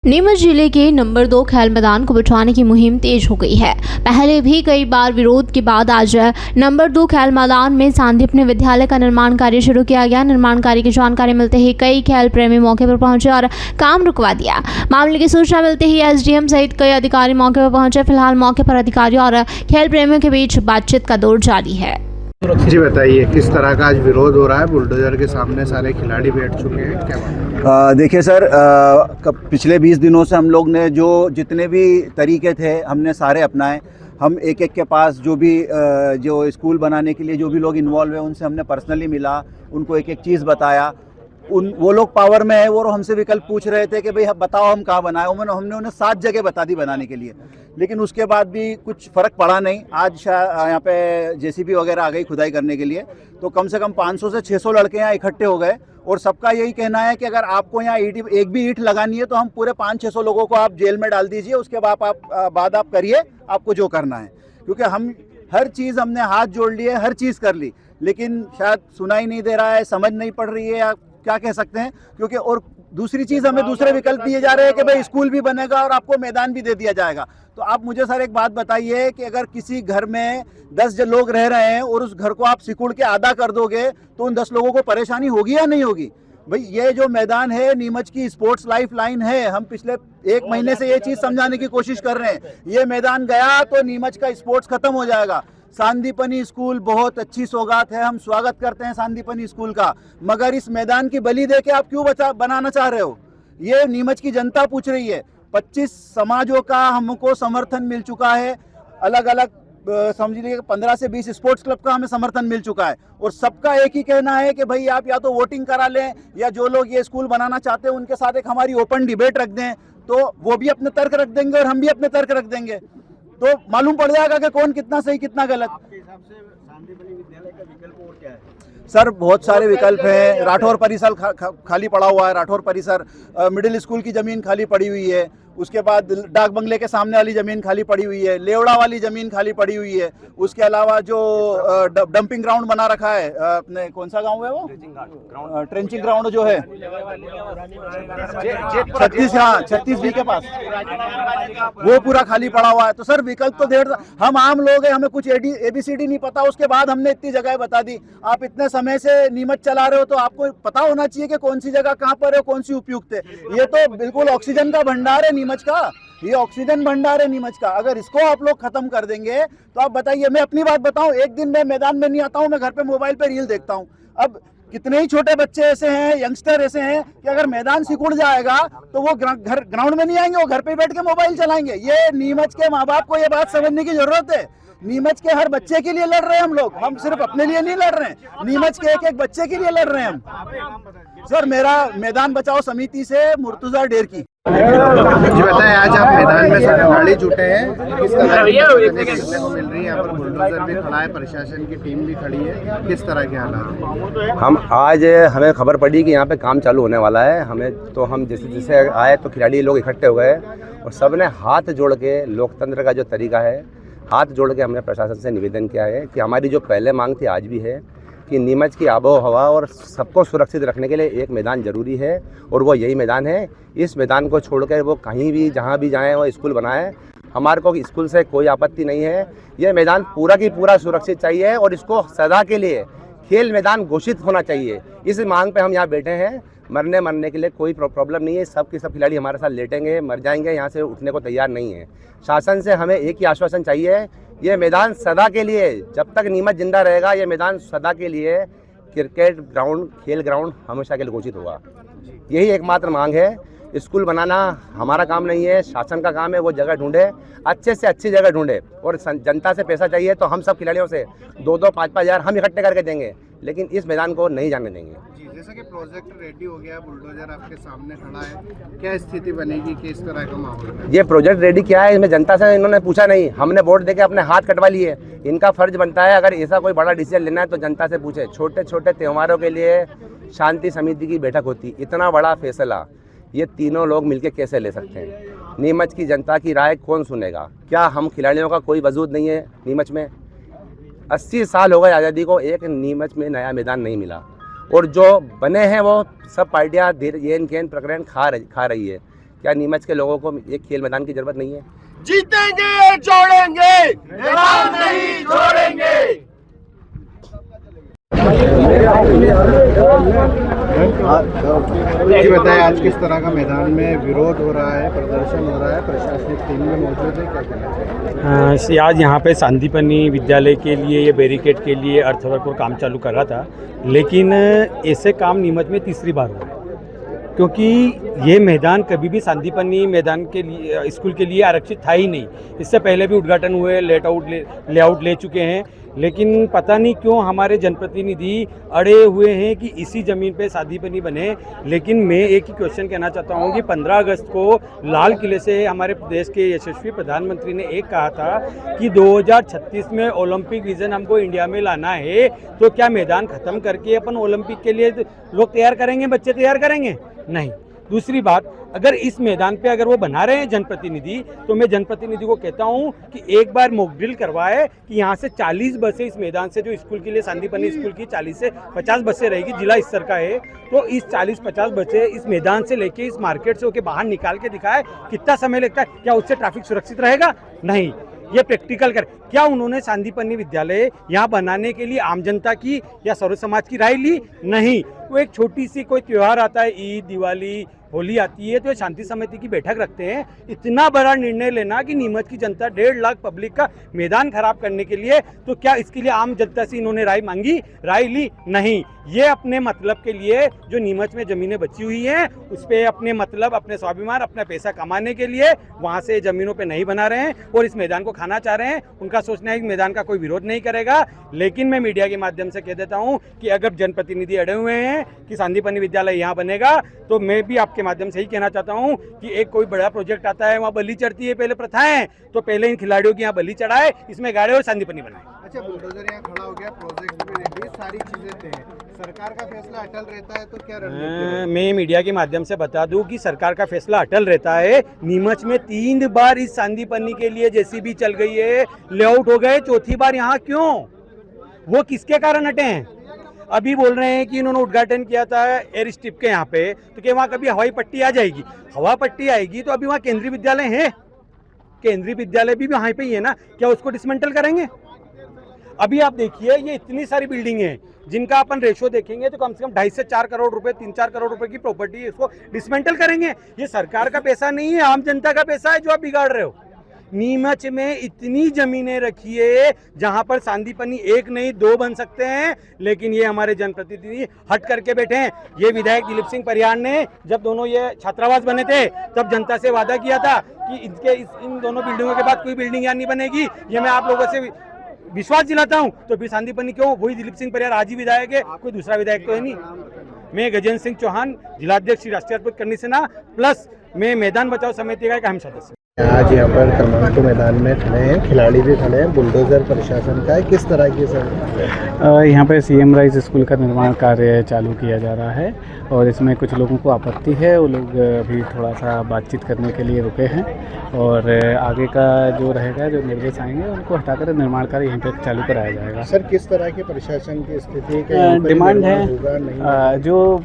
नीमच जिले के नंबर 2 खेल मैदान को बचाने की मुहिम तेज हो गई है। पहले भी कई बार विरोध के बाद आज नंबर 2 खेल मैदान में सांदीपनि विद्यालय का निर्माण कार्य शुरू किया गया। निर्माण कार्य की जानकारी मिलते ही कई खेल प्रेमी मौके पर पहुंचे और काम रुकवा दिया। मामले की सूचना मिलते ही एसडीएम सहित कई अधिकारी मौके पर पहुंचे। फिलहाल मौके पर अधिकारियों और खेल प्रेमियों के बीच बातचीत का दौर जारी है। जी बताइए, किस तरह का आज विरोध हो रहा है? बुलडोजर के सामने सारे खिलाड़ी बैठ चुके हैं, क्या? देखिए सर, पिछले 20 दिनों से हम लोग ने जो जितने भी तरीके थे हमने सारे अपनाए। हम एक एक के पास जो स्कूल बनाने के लिए जो भी लोग इन्वॉल्व है उनसे हमने पर्सनली मिला, उनको एक एक चीज़ बताया। वो लोग पावर में है, वो हमसे विकल्प पूछ रहे थे कि भाई बताओ हम कहाँ बनाए। हमने उन्हें 7 जगह बता दी बनाने के लिए, लेकिन उसके बाद भी कुछ फ़र्क पड़ा नहीं। आज यहाँ पे जेसीबी वगैरह आ गई खुदाई करने के लिए, तो कम से कम 500 से 600 लड़के यहाँ इकट्ठे हो गए और सबका यही कहना है कि अगर आपको यहाँ एक भी ईंट लगानी है तो हम पूरे 500-600 लोगों को आप जेल में डाल दीजिए, उसके बाद आप करिए आपको जो करना है। क्योंकि हम हर चीज़ हमने हाथ जोड़ लिए, हर चीज़ कर ली, लेकिन शायद सुनाई नहीं दे रहा है, समझ नहीं पड़ रही है, या क्या कह सकते हैं। क्योंकि और दूसरी चीज़ हमें दूसरे विकल्प दिए जा रहे हैं कि भाई स्कूल भी बनेगा और आपको मैदान भी दे दिया जाएगा। तो आप मुझे सर एक बात बताइए कि अगर किसी घर में 10 लोग रह रहे हैं और उस घर को आप सिकुड़ के आधा कर दोगे तो उन 10 लोगों को परेशानी होगी या नहीं होगी? भाई ये जो मैदान है नीमच की स्पोर्ट्स लाइफ लाइन है। हम पिछले 1 महीने से ये चीज़ समझाने की कोशिश कर रहे हैं। ये मैदान गया तो नीमच का स्पोर्ट्स खत्म हो जाएगा। सांदीपनि स्कूल बहुत अच्छी सौगात है, हम स्वागत करते हैं सांदीपनि स्कूल का, मगर इस मैदान की बलि दे के आप क्यों बनाना चाह रहे हो? ये नीमच की जनता पूछ रही है। 25 समाजों का हमको समर्थन मिल चुका है, अलग अलग समझ लीजिए 15 से 20 स्पोर्ट्स क्लब का हमें समर्थन मिल चुका है, और सबका एक ही कहना है कि भाई आप या तो वोटिंग करा लें, या जो लोग ये स्कूल बनाना चाहते हैं उनके साथ एक हमारी ओपन डिबेट रख दें, तो वो भी अपने तर्क रख देंगे और हम भी अपने तर्क रख देंगे, तो मालूम पड़ जाएगा कि कौन कितना सही कितना गलत। आपके हिसाब से सांदीपनि विद्यालय का विकल्प और क्या है? सर बहुत सारे विकल्प हैं। राठौर परिसर खाली पड़ा हुआ है, राठौर परिसर, मिडिल स्कूल की ज़मीन खाली पड़ी हुई है, उसके बाद डाक बंगले के सामने वाली ज़मीन खाली पड़ी हुई है, लेवड़ा वाली ज़मीन खाली पड़ी हुई है, उसके अलावा जो डंपिंग ग्राउंड बना रखा है, अपने कौन सा गांव है वो, ट्रेंचिंग ग्राउंड जो है 36 के पास, वो पूरा खाली पड़ा हुआ है। तो सर विकल्प तो ढेर, हम आम लोग हैं, हमें कुछ ABCD नहीं पता, उसके बाद हमने इतनी जगह बता दी। आप इतने समय से नीमच चला रहे हो तो आपको पता होना चाहिए कि कौन सी जगह कहाँ पर है, कौन सी उपयुक्त है। ये तो बिल्कुल ऑक्सीजन का भंडार है नीमच का, ये ऑक्सीजन भंडार है नीमच का। अगर इसको आप लोग खत्म कर देंगे तो आप बताइए। मैं अपनी बात बताऊं, एक दिन मैं मैदान में नहीं आता हूं, मैं घर पे मोबाइल पे रील देखता हूं। अब कितने ही छोटे बच्चे ऐसे हैं, यंगस्टर ऐसे हैं कि अगर मैदान सिकुड़ जाएगा तो वो ग्राउंड में नहीं आएंगे, वो घर पे बैठ के मोबाइल चलाएंगे। ये नीमच के माँ बाप को ये बात समझने की जरूरत है। नीमच के हर बच्चे के लिए लड़ रहे हैं हम लोग, हम सिर्फ अपने लिए नहीं लड़ रहे हैं, नीमच के एक एक बच्चे के लिए लड़ रहे हैं हम। सर मेरा मैदान बचाओ समिति से मुर्तुजा डेर की। जी बताएं, आज आप मैदान में सारे खिलाड़ी जुटे हैं, किस तरह की देखने को मिल रही है? यहाँ पर बुलडोजर भी खड़ा है, प्रशासन की टीम भी खड़ी है, किस तरह के हालात हैं? हमें खबर पड़ी कि यहाँ पे काम चालू होने वाला है। हम जैसे आए तो खिलाड़ी लोग इकट्ठे हो गए और सब ने हाथ जोड़ के, लोकतंत्र का जो तरीका है, हाथ जोड़ के हमने प्रशासन से निवेदन किया है कि हमारी जो पहले मांग थी आज भी है कि नीमच की आबो हवा और सबको सुरक्षित रखने के लिए एक मैदान ज़रूरी है, और वो यही मैदान है। इस मैदान को छोड़कर वो कहीं भी जहाँ भी जाएँ वो स्कूल बनाएं, हमारे को स्कूल से कोई आपत्ति नहीं है। ये मैदान पूरा की पूरा सुरक्षित चाहिए और इसको सदा के लिए खेल मैदान घोषित होना चाहिए। इस मांग पे हम यहाँ बैठे हैं। मरने के लिए कोई प्रॉब्लम नहीं है, सब खिलाड़ी हमारे साथ लेटेंगे, मर जाएंगे, यहाँ से उठने को तैयार नहीं है। शासन से हमें एक ही आश्वासन चाहिए, ये मैदान सदा के लिए, जब तक नीमच जिंदा रहेगा, ये मैदान सदा के लिए क्रिकेट ग्राउंड, खेल ग्राउंड हमेशा के लिए घोषित होगा। यही एकमात्र मांग है। स्कूल बनाना हमारा काम नहीं है, शासन का काम है। वो जगह ढूंढे, अच्छे से अच्छी जगह ढूंढे, और जनता से पैसा चाहिए तो हम सब खिलाड़ियों से 2-2, 5-5 हज़ार हम इकट्ठे करके देंगे, लेकिन इस मैदान को नहीं जाने देंगे। जी, जैसा कि प्रोजेक्ट रेडी हो गया, बुलडोजर आपके सामने खड़ा है, क्या स्थिति बनेगी, किस तरह का माहौल है? ये प्रोजेक्ट रेडी किया है, इसमें जनता से इन्होंने पूछा नहीं, हमने वोट देके अपने हाथ कटवा लिए। इनका फर्ज बनता है अगर ऐसा कोई बड़ा डिसीजन लेना है तो जनता से पूछे। छोटे छोटे त्योहारों के लिए शांति समिति की बैठक होती, इतना बड़ा फैसला ये तीनों लोग मिलकर कैसे ले सकते हैं? नीमच की जनता की राय कौन सुनेगा? क्या हम खिलाड़ियों का कोई वजूद नहीं है नीमच में? 80 साल हो गए आज़ादी को, एक नीमच में नया मैदान नहीं मिला, और जो बने हैं वो सब पार्टियाँ येन केन प्रकरण खा रही है। क्या नीमच के लोगों को एक खेल मैदान की जरूरत नहीं है? जीतेंगे जोड़ेंगे, मैदान नहीं छोड़ेंगे। जी बताएं, आज किस तरह का मैदान में विरोध हो रहा है, प्रदर्शन हो रहा है, प्रशासनिक टीम में मौजूद है, क्या कहना चाहिए? आज यहाँ पे सांदीपनी विद्यालय के लिए ये बैरिकेड के लिए अर्थवर्क काम चालू कर रहा था, लेकिन ऐसे काम नीमच में तीसरी बार हुआ है, क्योंकि ये मैदान कभी भी सांदीपनी मैदान के लिए स्कूल के लिए आरक्षित था ही नहीं। इससे पहले भी उद्घाटन हुए, लेआउट ले चुके हैं, लेकिन पता नहीं क्यों हमारे जनप्रतिनिधि अड़े हुए हैं कि इसी ज़मीन पे सांदीपनी बने। लेकिन मैं एक ही क्वेश्चन कहना चाहता हूँ कि 15 अगस्त को लाल किले से हमारे देश के यशस्वी प्रधानमंत्री ने एक कहा था कि 2036 में ओलंपिक विजन हमको इंडिया में लाना है, तो क्या मैदान ख़त्म करके अपन ओलंपिक के लिए लोग तैयार करेंगे, बच्चे तैयार करेंगे? नहीं। दूसरी बात, अगर इस मैदान पे अगर वो बना रहे हैं जनप्रतिनिधि, तो मैं जनप्रतिनिधि को कहता हूं कि एक बार मॉक ड्रिल करवाए कि यहाँ से 40 बसें इस मैदान से, जो स्कूल के लिए सांदीपनी स्कूल की 40 से 50 बसें रहेगी, जिला स्तर का है, तो इस 40-50 बसें इस मैदान से लेके इस मार्केट से होके बाहर निकाल के दिखाए कितना समय लगता है। क्या उससे ट्रैफिक सुरक्षित रहेगा? नहीं। ये प्रैक्टिकल कर, क्या उन्होंने सांदीपनी विद्यालय यहाँ बनाने के लिए आम जनता की या सर्व समाज की राय ली? नहीं। वो एक छोटी सी कोई त्यौहार आता है, ईद, दिवाली, होली आती है, तो शांति समिति की बैठक रखते हैं। इतना बड़ा निर्णय लेना कि नीमच की जनता 1.5 लाख पब्लिक का मैदान खराब करने के लिए, तो क्या इसके लिए आम जनता से इन्होंने राय मांगी, राय ली? नहीं। ये अपने मतलब के लिए जो नीमच में ज़मीनें बची हुई हैं, उस पर अपने मतलब, अपने स्वाभिमान, अपना पैसा कमाने के लिए वहाँ से ज़मीनों पे नहीं बना रहे हैं और इस मैदान को खाना चाह रहे हैं। उनका सोचना है कि मैदान का कोई विरोध नहीं करेगा। लेकिन मैं मीडिया के माध्यम से कह देता हूँ कि अगर जनप्रतिनिधि अड़े हुए हैं कि सांदीपनी विद्यालय यहाँ बनेगा, तो मैं भी आपके माध्यम से ही कहना चाहता हूँ कि एक कोई बड़ा प्रोजेक्ट आता है, वहाँ बलि चढ़ती है, पहले प्रथाएं, तो पहले इन खिलाड़ियों की यहाँ बलि चढ़ाए, इसमें गाड़े और सांदीपनी बनाए। अच्छा, बुलडोजर यहाँ खड़ा हो गया, प्रोजेक्ट भी रेडी, सारी चीजें थे, सरकार का फैसला अटल रहता है, तो क्या रणनीति? मैं मीडिया के माध्यम से बता दूं कि सरकार का फैसला अटल रहता है। नीमच में 3 बार इस सांदीपनी के लिए जेसीबी चल गई है, लेआउट हो गए, चौथी बार यहाँ क्यों? वो किसके कारण हटे हैं? अभी बोल रहे हैं कि इन्होंने उद्घाटन किया था एयर स्ट्रिप के यहाँ पे, तो क्या वहाँ कभी हवाई पट्टी आ जाएगी? हवा पट्टी आएगी तो अभी वहाँ केंद्रीय विद्यालय है, केंद्रीय विद्यालय भी वहाँ पे ही है ना, क्या उसको डिसमेंटल करेंगे? अभी आप देखिए, ये इतनी सारी बिल्डिंग है जिनका अपन रेशो देखेंगे तो कम से कम 2.5 से 4 करोड़ रुपए, 3-4 करोड़ रुपए की प्रॉपर्टी, इसको डिसमेंटल करेंगे? ये सरकार का पैसा नहीं है, आम जनता का पैसा है जो आप बिगाड़ रहे हो। नीमच में इतनी जमीनें रखी है जहां पर सांदीपनी 1 नहीं 2 बन सकते हैं, लेकिन ये हमारे जनप्रतिनिधि हट करके बैठे हैं। ये विधायक दिलीप सिंह परियार ने जब दोनों ये छात्रावास बने थे, तब जनता से वादा किया था कि इन दोनों बिल्डिंगों के बाद कोई बिल्डिंग यहाँ नहीं बनेगी। ये मैं आप लोगों से विश्वास दिलाता हूँ। तो फिर सांदीपनी क्यों? वही दिलीप सिंह परियार आज ही विधायक है, कोई दूसरा विधायक तो है नहीं। मैं गजेंद्र सिंह चौहान, जिलाध्यक्ष राष्ट्रीय अर्पित करनी सेना, प्लस मैं मैदान बचाओ समिति का एक अहम सदस्य। आज यहाँ पर तमाम मैदान में खड़े हैं, खिलाड़ी भी खड़े हैं, बुलडोजर प्रशासन का है, किस तरह की सर? यहाँ पे सीएम राइज स्कूल का निर्माण कार्य चालू किया जा रहा है और इसमें कुछ लोगों को आपत्ति है। वो लोग अभी थोड़ा सा बातचीत करने के लिए रुके हैं और आगे का जो रहेगा, जो निर्देश आएंगे, उनको हटाकर निर्माण कार्य यहीं पे चालू कराया जाएगा। सर, किस तरह की प्रशासन की स्थिति डिमांड है, जो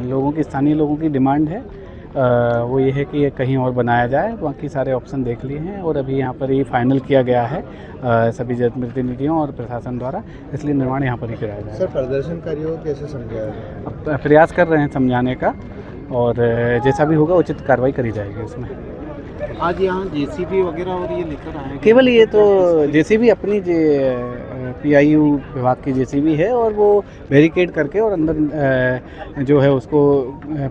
लोगों की, स्थानीय लोगों की डिमांड है वो ये है कि ये कहीं और बनाया जाए। बाकी सारे ऑप्शन देख लिए हैं और अभी यहाँ पर ही फाइनल किया गया है सभी जनप्रतिनिधियों और प्रशासन द्वारा, इसलिए निर्माण यहाँ पर ही कराया जाए। सर, प्रदर्शनकारियों को कैसे समझाया जाए? अब प्रयास कर रहे हैं समझाने का और जैसा भी होगा उचित कार्रवाई करी जाएगी उसमें। आज यहाँ जेसीबी वगैरह और ये लेकर आए? केवल ये तो जेसीबी अपनी PIU विभाग की जेसीबी है और वो बैरिकेड करके और अंदर जो है उसको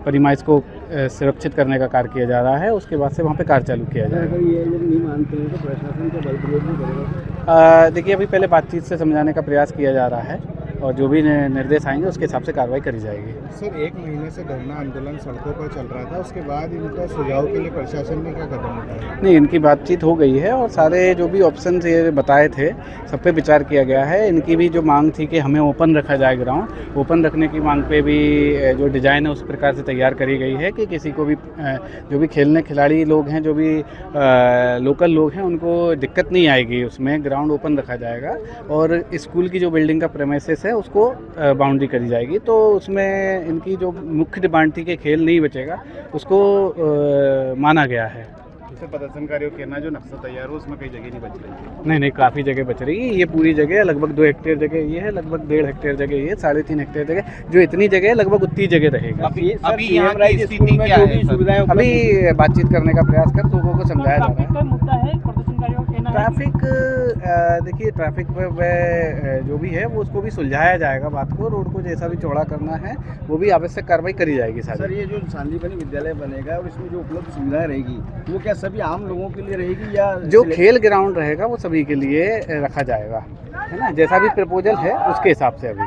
परिमाइज को सुरक्षित करने का कार्य किया जा रहा है। उसके बाद से वहाँ पे कार्य चालू किया जाएगा। ये जब नहीं मानते हैं तो प्रशासन को बल प्रयोग नहीं करेगा? देखिए, अभी पहले बातचीत से समझाने का प्रयास किया जा रहा है और जो भी निर्देश आएंगे उसके हिसाब से कार्रवाई करी जाएगी। सर, 1 महीने से धरना आंदोलन सड़कों पर चल रहा था, उसके बाद इनका सुझाव के लिए प्रशासन ने क्या कदम उठाया? नहीं, इनकी बातचीत हो गई है और सारे जो भी ऑप्शन ये बताए थे सब पे विचार किया गया है। इनकी भी जो मांग थी कि हमें ओपन रखा जाए, ग्राउंड ओपन रखने की मांग पे भी जो डिज़ाइन है उस प्रकार से तैयार करी गई है कि किसी को भी जो भी खेलने खिलाड़ी लोग हैं, जो भी लोकल लोग हैं, उनको दिक्कत नहीं आएगी। उसमें ग्राउंड ओपन रखा जाएगा और स्कूल की जो बिल्डिंग का प्रेमिसेस है है उसको बाउंड्री करी जाएगी। तो उसमें इनकी जो मुख्य डिमांड थी कि खेल नहीं बचेगा, उसको माना गया है। प्रदर्शनकारियों के कहना जो नक्शा तैयार हो उसमें कई जगह नहीं बच रही। नहीं, काफ़ी जगह बच रही है। ये पूरी जगह लगभग 2 हेक्टेयर जगह ये है, लगभग 1.5 हेक्टेयर जगह ये, 3.5 हेक्टेयर जगह, जो इतनी जगह है लगभग उतनी जगह रहेगी। अभी यहाँ की स्थिति क्या है सर? अभी बातचीत करने का प्रयास कर, लोगों को समझाया जा रहा है। ट्रैफिक देखिए, ट्रैफिक पे जो भी है वो उसको भी सुलझाया जाएगा बात को। रोड को जैसा भी चौड़ा करना है वो भी आवश्यक कार्रवाई करी जाएगी सारी। सर, ये जो सांदीपनि विद्यालय बनेगा और इसमें जो उपलब्ध सुविधाएं रहेगी वो क्या सभी आम लोगों के लिए रहेगी या जो खेल ग्राउंड रहेगा वो सभी के लिए रखा जाएगा, है ना, जैसा भी प्रपोजल है उसके हिसाब से अभी